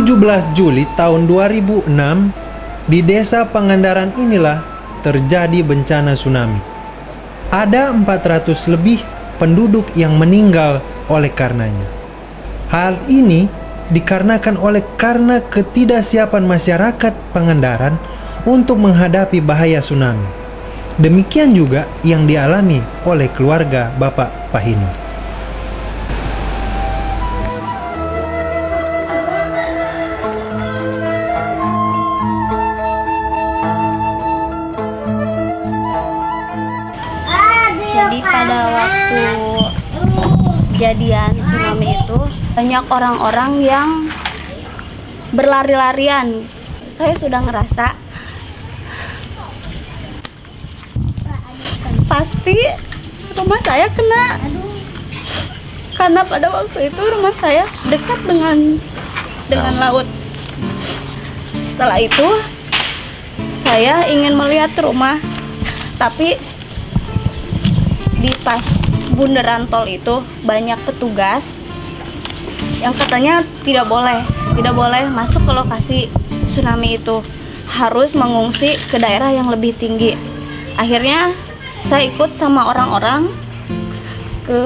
17 Juli tahun 2006, di desa Pangandaran inilah terjadi bencana tsunami. Ada 400 lebih penduduk yang meninggal oleh karenanya. Hal ini dikarenakan karena ketidaksiapan masyarakat Pangandaran untuk menghadapi bahaya tsunami. Demikian juga yang dialami oleh keluarga Bapak Pahino. Jadi pada waktu kejadian tsunami itu banyak orang-orang yang berlari-larian. Saya sudah ngerasa pasti rumah saya kena, karena pada waktu itu rumah saya dekat dengan laut. Setelah itu saya ingin melihat rumah, tapi di pas bundaran tol itu banyak petugas yang katanya tidak boleh masuk ke lokasi tsunami itu, harus mengungsi ke daerah yang lebih tinggi. Akhirnya saya ikut sama orang-orang ke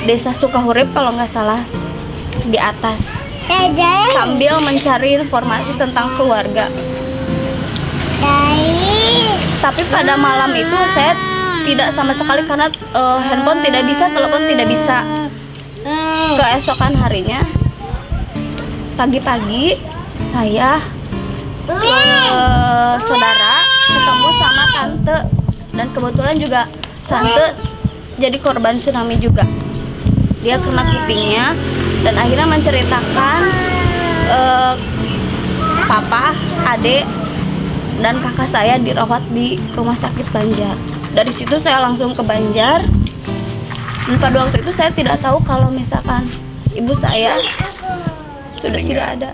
desa Sukahurip kalau nggak salah, di atas, sambil mencari informasi tentang keluarga. Tapi pada malam itu saya tidak sama sekali, karena handphone tidak bisa, telepon tidak bisa. Keesokan harinya pagi-pagi saya saudara ketemu sama tante, dan kebetulan juga tante jadi korban tsunami juga. Dia kena kupingnya dan akhirnya menceritakan papa, adik, dan kakak saya dirawat di rumah sakit Banjar. Dari situ saya langsung ke Banjar, dan pada waktu itu saya tidak tahu kalau misalkan ibu saya sudah tidak ada.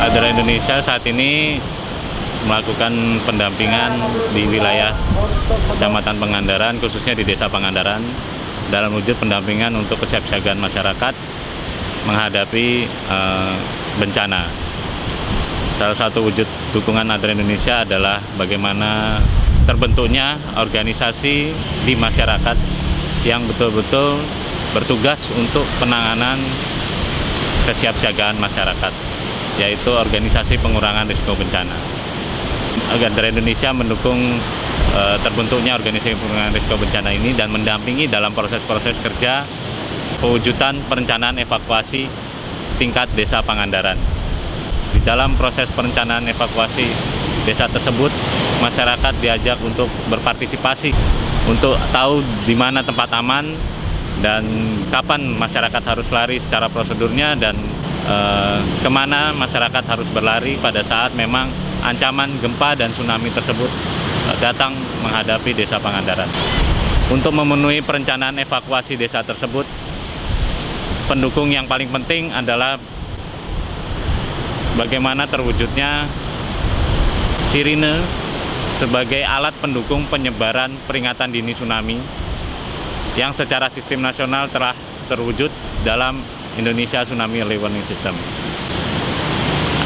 Adara Indonesia saat ini melakukan pendampingan di wilayah Kecamatan Pangandaran, khususnya di Desa Pangandaran, dalam wujud pendampingan untuk kesiapsiagaan masyarakat menghadapi bencana. Salah satu wujud dukungan Adara Indonesia adalah bagaimana terbentuknya organisasi di masyarakat yang betul-betul bertugas untuk penanganan kesiapsiagaan masyarakat, yaitu Organisasi Pengurangan Risiko Bencana. Adara Indonesia mendukung terbentuknya Organisasi Pengurangan Risiko Bencana ini dan mendampingi dalam proses-proses kerja pewujudan perencanaan evakuasi tingkat Desa Pangandaran. Di dalam proses perencanaan evakuasi desa tersebut, masyarakat diajak untuk berpartisipasi, untuk tahu di mana tempat aman dan kapan masyarakat harus lari secara prosedurnya, dan kemana masyarakat harus berlari pada saat memang ancaman gempa dan tsunami tersebut datang menghadapi Desa Pangandaran. Untuk memenuhi perencanaan evakuasi desa tersebut, pendukung yang paling penting adalah bagaimana terwujudnya sirine sebagai alat pendukung penyebaran peringatan dini tsunami yang secara sistem nasional telah terwujud dalam Indonesia Tsunami Early Warning System.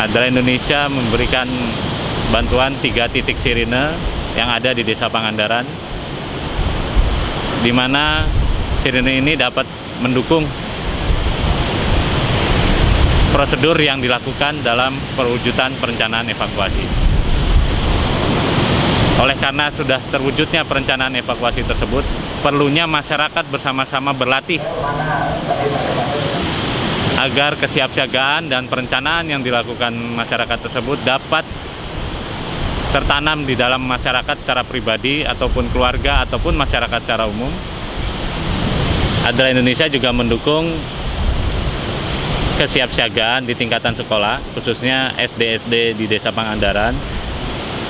Adara Indonesia memberikan bantuan 3 titik sirine yang ada di Desa Pangandaran, di mana sirine ini dapat mendukung prosedur yang dilakukan dalam perwujudan perencanaan evakuasi. Oleh karena sudah terwujudnya perencanaan evakuasi tersebut, perlunya masyarakat bersama-sama berlatih agar kesiapsiagaan dan perencanaan yang dilakukan masyarakat tersebut dapat tertanam di dalam masyarakat secara pribadi ataupun keluarga ataupun masyarakat secara umum. Adara Indonesia juga mendukung kesiapsiagaan di tingkatan sekolah, khususnya SD-SD di Desa Pangandaran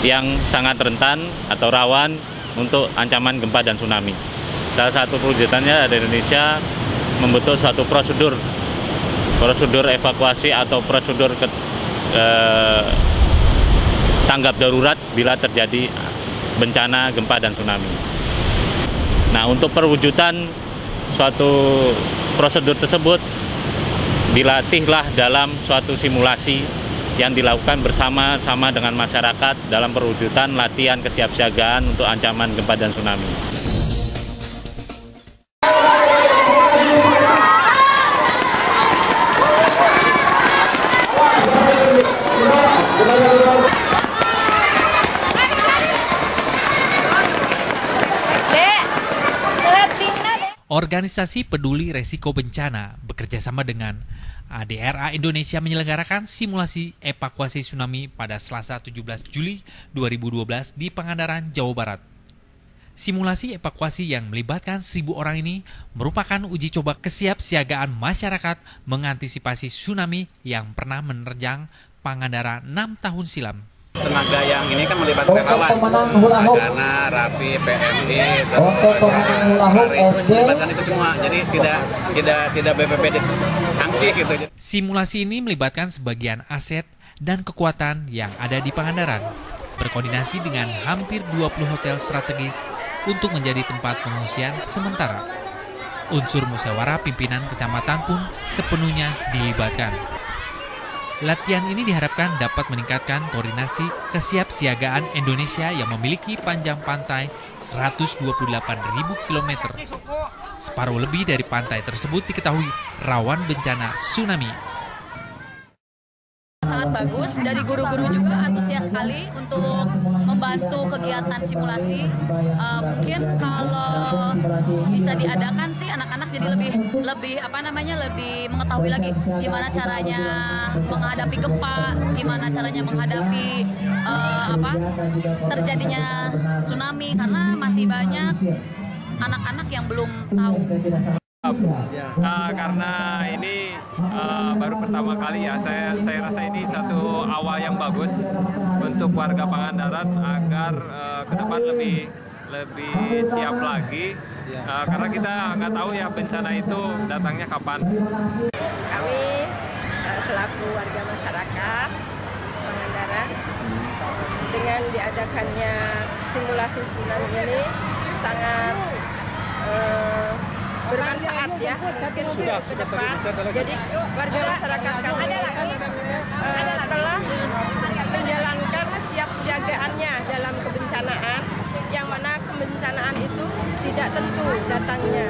yang sangat rentan atau rawan untuk ancaman gempa dan tsunami. Salah satu perwujudannya ada Indonesia membentuk suatu prosedur evakuasi atau prosedur tanggap darurat bila terjadi bencana gempa dan tsunami. Nah, untuk perwujudan suatu prosedur tersebut dilatihlah dalam suatu simulasi yang dilakukan bersama-sama dengan masyarakat dalam perwujudan latihan kesiapsiagaan untuk ancaman gempa dan tsunami. Organisasi Peduli Resiko Bencana bekerjasama dengan ADRA Indonesia menyelenggarakan simulasi evakuasi tsunami pada Selasa 17 Juli 2012 di Pangandaran, Jawa Barat. Simulasi evakuasi yang melibatkan 1.000 orang ini merupakan uji coba kesiapsiagaan masyarakat mengantisipasi tsunami yang pernah menerjang Pangandaran 6 tahun silam. Tenaga yang ini kan melibatkan kawan, Tagana, Rapi, PMI, melibatkan itu semua, jadi tidak BPBD sanksi gitu. Simulasi ini melibatkan sebagian aset dan kekuatan yang ada di Pangandaran, berkoordinasi dengan hampir 20 hotel strategis untuk menjadi tempat pengungsian sementara. Unsur musyawarah pimpinan kecamatan pun sepenuhnya dilibatkan. Latihan ini diharapkan dapat meningkatkan koordinasi kesiapsiagaan Indonesia yang memiliki panjang pantai 128.000 km. Separuh lebih dari pantai tersebut diketahui rawan bencana tsunami. Sangat bagus, dari guru-guru juga antusias sekali untuk membantu kegiatan simulasi. Mungkin kalau bisa diadakan sih anak-anak jadi lebih mengetahui lagi gimana caranya menghadapi gempa, gimana caranya menghadapi terjadinya tsunami, karena masih banyak anak-anak yang belum tahu. Karena ini baru pertama kali ya, saya rasa ini satu awal yang bagus untuk warga Pangandaran agar ke depan lebih siap lagi, karena kita nggak tahu ya bencana itu datangnya kapan. Kami selaku warga masyarakat Pangandaran, dengan diadakannya simulasi tsunami ini sangat bermanfaat ya, mungkin ke depan. Jadi warga masyarakat kami telah menjalankan kesiapsiagaannya dalam kebencanaan, yang mana kebencanaan itu tidak tentu datangnya.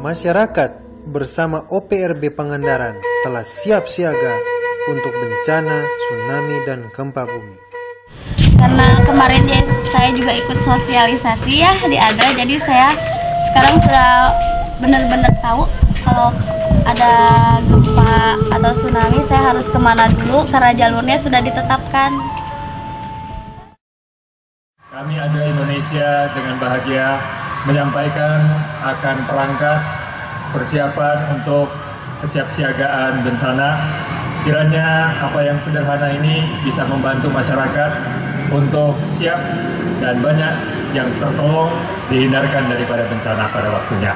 Masyarakat bersama OPRB Pangandaran telah siap siaga untuk bencana tsunami dan gempa bumi. Karena kemarin saya juga ikut sosialisasi ya di ADRA, jadi saya sekarang sudah benar-benar tahu kalau ada gempa atau tsunami saya harus kemana dulu karena jalurnya sudah ditetapkan. Kami ADRA Indonesia dengan bahagia menyampaikan akan perangkat persiapan untuk kesiapsiagaan bencana. Kiranya apa yang sederhana ini bisa membantu masyarakat untuk siap dan banyak yang tertolong dihindarkan daripada bencana pada waktunya.